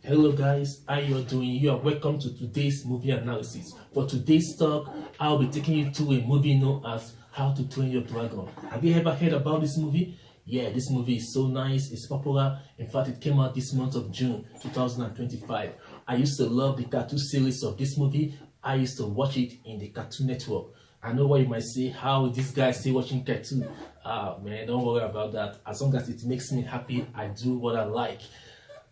Hello guys, how you doing? You are welcome to today's movie analysis. For today's talk, I'll be taking you to a movie known as How to Train Your Dragon. Have you ever heard about this movie? Yeah, this movie is so nice, it's popular. In fact, it came out this month of June 2025. I used to love the cartoon series of this movie. I used to watch it in the Cartoon Network. I know what you might say, how this guy still watching cartoon? Man, don't worry about that. As long as it makes me happy, I do what I like.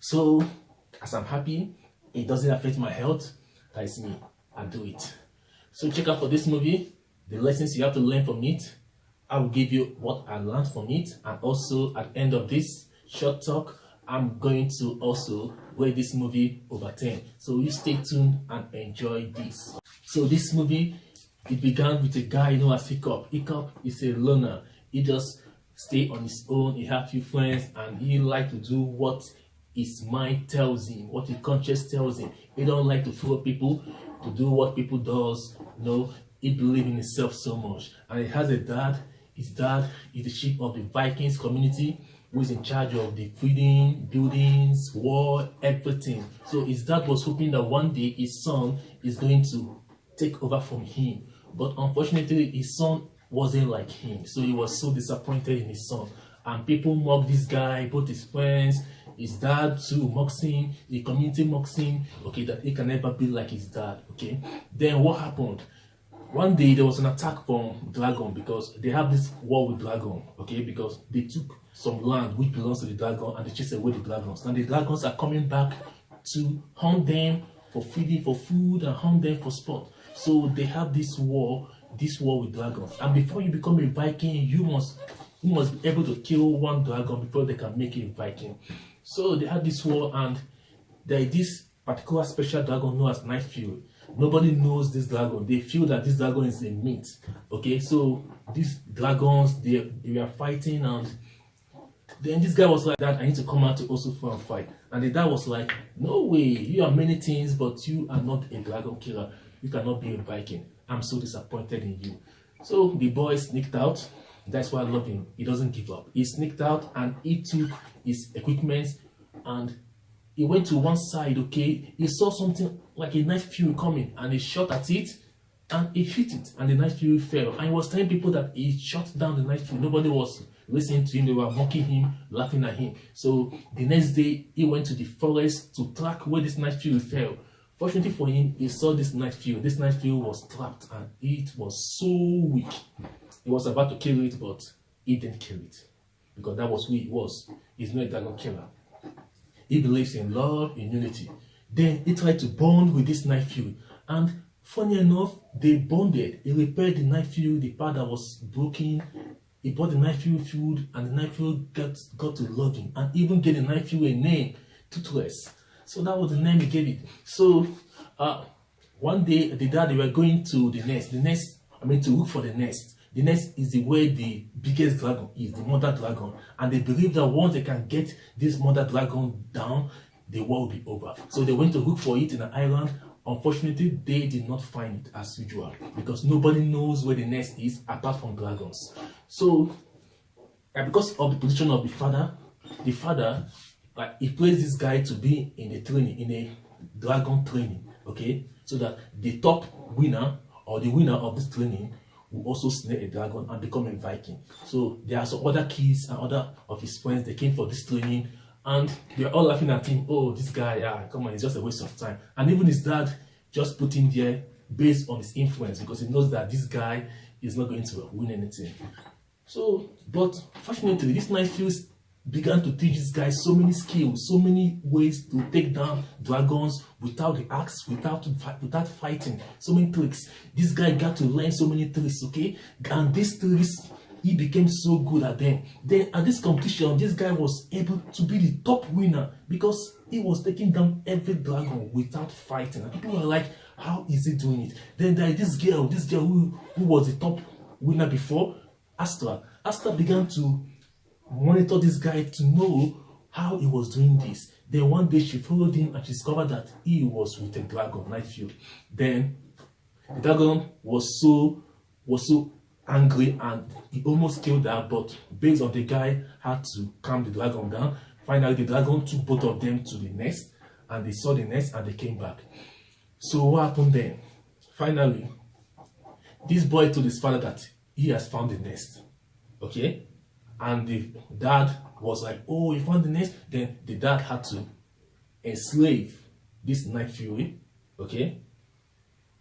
So, as I'm happy, it doesn't affect my health. That is me. I do it. So check out for this movie, the lessons you have to learn from it. I will give you what I learned from it, and also at the end of this short talk, I'm going to also rate this movie over 10. So you stay tuned and enjoy this. So this movie, it began with a guy known as Hiccup. Hiccup is a loner. He just stay on his own. He have few friends, and he like to do what his mind tells him, what his conscience tells him. He don't like to follow people, to do what people does. No, he believes in himself so much. And he has a dad. His dad is the chief of the Vikings community, who is in charge of the feeding, buildings, war, everything. So his dad was hoping that one day his son is going to take over from him. But unfortunately, his son wasn't like him. So he was so disappointed in his son. And people mock this guy, both his friends, his dad too mocks him, the community mocks him, okay, that he can never be like his dad, okay. Then what happened? One day there was an attack from Dragon, because they have this war with Dragon, okay, because they took some land which belongs to the Dragon and they chased away the dragons. And the dragons are coming back to hunt them for feeding, for food, and hunt them for sport. So they have this war with dragons. And before you become a Viking, you must be able to kill one dragon before they can make you a Viking. So they had this war, and there is this particular special dragon known as Night Fury. Nobody knows this dragon. They feel that this dragon is a myth. Okay, so these dragons, they were fighting, and then this guy was like, "That I need to come out to also fight." And the dad was like, "No way, you are many things, but you are not a dragon killer. You cannot be a Viking. I'm so disappointed in you." So the boy sneaked out. That's why I love him. He doesn't give up. He sneaked out and he took his equipment and he went to one side, okay. He saw something like a Night Fury coming, and he shot at it and he hit it, and the Night Fury fell. And he was telling people that he shot down the Night Fury. Nobody was listening to him. They were mocking him, laughing at him. So the next day he went to the forest to track where this Night Fury fell. Fortunately for him, he saw this Night Fury. This Night Fury was trapped and it was so weak. He was about to kill it, but he didn't kill it, because that was who he was. He's not a dragon killer. He believes in love, in unity. Then he tried to bond with this Night Fury, and funny enough, they bonded. He repaired the Night Fury, the part that was broken. He bought the Night Fury food, and the Night Fury got to love him, and even gave the Night Fury a name, Toothless. So that was the name he gave it. So one day the dad, they were going to the nest. To look for the nest. The nest is where the biggest dragon is, the mother dragon. And they believe that once they can get this mother dragon down, the war will be over. So they went to look for it in an island. Unfortunately, they did not find it as usual, because nobody knows where the nest is apart from dragons. So, because of the position of the father, he placed this guy to be in a dragon training, okay? So that the top winner, or the winner of this training, will also snare a dragon and become a Viking. So there are some other kids and other of his friends. They came for this training, and they're all laughing at him. "Oh, this guy, come on, it's just a waste of time." And even his dad just put him there based on his influence, because he knows that this guy is not going to win anything. So, but fortunately, this Night Fury began to teach this guy so many skills, so many ways to take down dragons without the axe, without fighting, so many tricks. This guy got to learn so many tricks, okay? And these tricks, he became so good at them. Then at this competition, this guy was able to be the top winner, because he was taking down every dragon without fighting. And people were like, how is he doing it? Then there is this girl who was the top winner before, Astra. Astra began to monitor this guy to know how he was doing this. Then one day she followed him and she discovered that he was with a dragon, Night Fury. Then the dragon was so angry and he almost killed her, but based on the guy had to calm the dragon down. Finally, the dragon took both of them to the nest, and they saw the nest and they came back. So what happened then? Finally, this boy told his father that he has found the nest. Okay? And the dad was like, oh, you found the nest? Then the dad had to enslave this night fury, okay,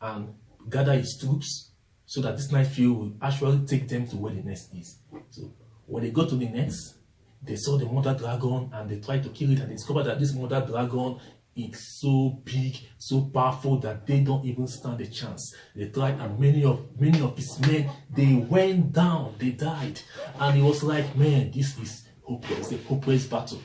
and gather his troops so that this night fury will actually take them to where the nest is. So when they got to the nest, they saw the mother dragon and they tried to kill it, and they discovered that this mother dragon is so big, so powerful that they don't even stand a chance. They tried, and many of his men, they went down, they died, and he was like, man, this is hopeless, a hopeless battle.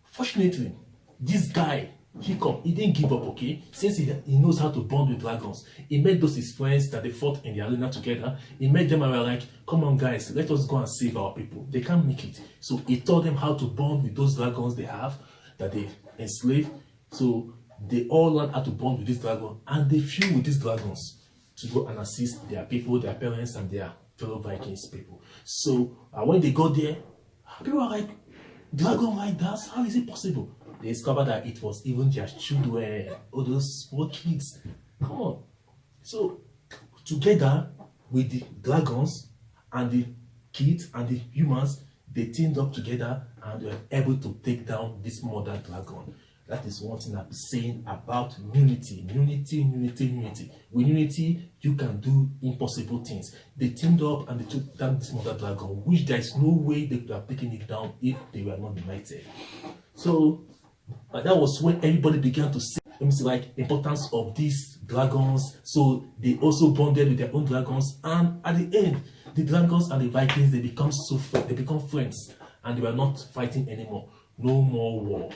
Fortunately, this guy, he didn't give up, okay? Since he knows how to bond with dragons, he met those his friends that they fought in the arena together. He met them and were like, come on guys, let us go and save our people. They can't make it. So he taught them how to bond with those dragons they have, that they enslaved. So they all learned how to bond with this dragon, and they flew with these dragons to go and assist their people, their parents, and their fellow Vikings people. So when they got there, people were like, dragon like that? How is it possible? They discovered that it was even their children, all those small kids. Come on. So together with the dragons and the kids and the humans, they teamed up together and were able to take down this mother dragon. That is one thing I'm saying about unity. Unity, unity, unity. With unity, you can do impossible things. They teamed up and they took down this mother dragon, which there is no way they could have taken it down if they were not united. So that was when everybody began to see like importance of these dragons. So they also bonded with their own dragons, and at the end, the dragons and the Vikings, they become friends, and they were not fighting anymore. No more war.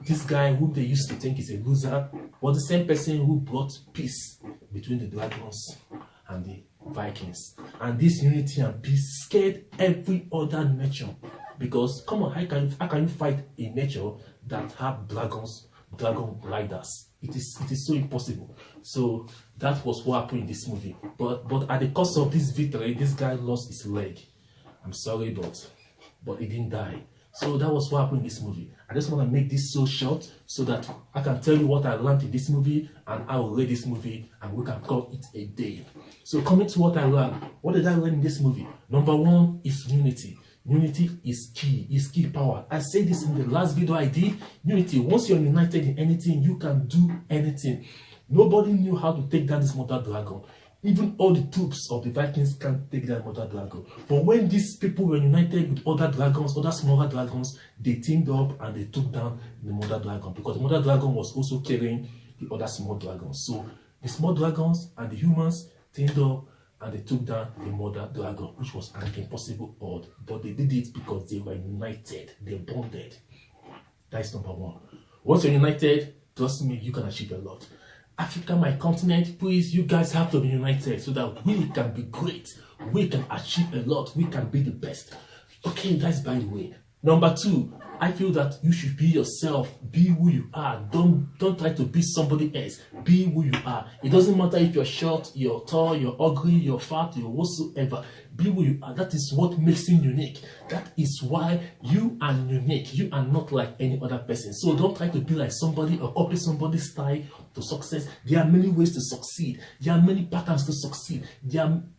This guy whom they used to think is a loser was the same person who brought peace between the dragons and the Vikings. And this unity and peace scared every other nation. Because come on, how can you fight a nature that have dragon riders? It is so impossible. So that was what happened in this movie. But at the cost of this victory, this guy lost his leg. I'm sorry, but he didn't die. So that was what happened in this movie. I just want to make this so short so that I can tell you what I learned in this movie, and I will rate this movie and we can call it a day. So coming to what I learned. What did I learn in this movie? Number one is unity. Unity is key power. I said this in the last video I did. Unity, once you're united in anything, you can do anything. Nobody knew how to take down this mother dragon. Even all the troops of the Vikings can't take down mother dragon. But when these people were united with other dragons, other smaller dragons, they teamed up and they took down the mother dragon, because the mother dragon was also carrying the other small dragons. So the small dragons and the humans teamed up and they took down the mother dragon, which was an impossible odd. But they did it because they were united, they bonded. That's number one. Once you're united, trust me, you can achieve a lot. Africa, my continent, please, you guys have to be united so that we can be great. We can achieve a lot. We can be the best. Okay, that's by the way. Number two, I feel that you should be yourself. Be who you are. Don't try to be somebody else. Be who you are. It doesn't matter if you're short, you're tall, you're ugly, you're fat, you're whatsoever. Be who you are. That is what makes you unique. That is why you are unique. You are not like any other person. So don't try to be like somebody or copy somebody's style to success. There are many ways to succeed. There are many patterns to succeed.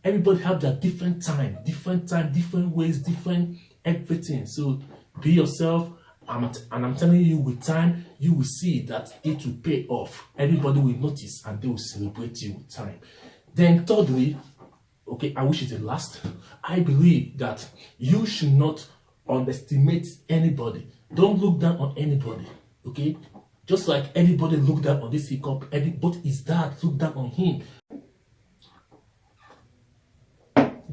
Everybody have their different different ways, different everything. So be yourself, and I'm telling you, with time, you will see that it will pay off. Everybody will notice and they will celebrate you with time. Then thirdly, okay, I wish it's the last, I believe that you should not underestimate anybody. Don't look down on anybody, okay? Just like everybody looked down on this hiccup, but his dad looked down on him.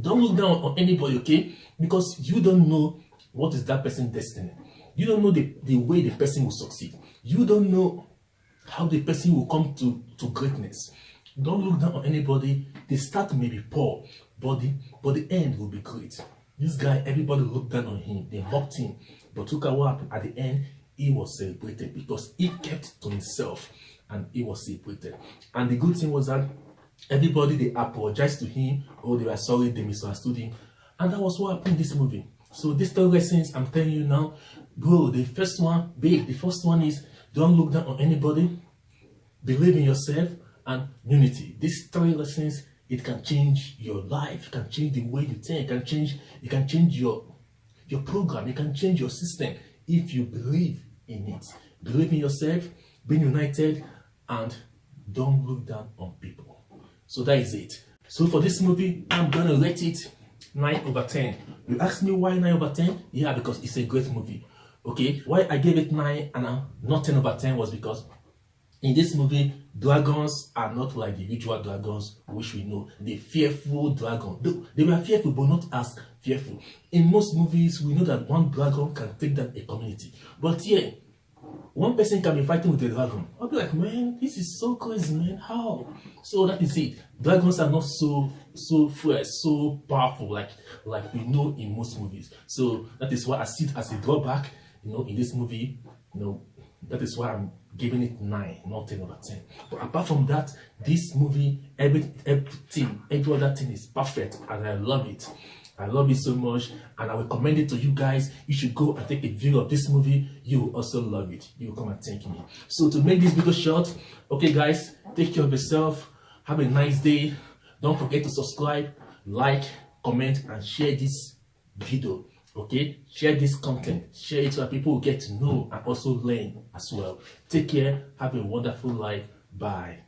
Don't look down on anybody, okay? Because you don't know what is that person's destiny. You don't know the way the person will succeed. You don't know how the person will come to greatness. Don't look down on anybody. The start may be poor, but the end will be great. This guy, everybody looked down on him. They mocked him. But look at what happened. At the end, he was celebrated because he kept to himself and he was celebrated. And the good thing was that everybody, they apologized to him. Oh, they were sorry, they misunderstood him. And that was what happened in this movie. So these 3 lessons I'm telling you now, bro, the first one is don't look down on anybody, believe in yourself, and unity. These three lessons, it can change your life, it can change the way you think, it can change your program, it can change your system if you believe in it. Believe in yourself, be united, and don't look down on people. So that is it. So for this movie, I'm gonna rate it 9/10. You ask me why 9/10? Yeah, because it's a great movie. Okay, why I gave it 9 and not 10/10 was because in this movie, dragons are not like the usual dragons which we know. The fearful dragon. They were fearful, but not as fearful. In most movies, we know that one dragon can take down a community. But here, one person can be fighting with a dragon. I'll be like, man, this is so crazy, man. How? So that is it. Dragons are not so fresh, so powerful like we know in most movies. So that is why I see it as a drawback, in this movie. That is why I'm giving it 9, not 10/10. But apart from that, this movie, every other thing is perfect, and I love it. I love it so much, and I will recommend it to you guys. You should go and take a view of this movie. You will also love it. You will come and thank me. So to make this video short, okay guys, take care of yourself. Have a nice day. Don't forget to subscribe, like, comment, and share this video. Okay, share this content, share it so that people will get to know and also learn as well. Take care, have a wonderful life. Bye.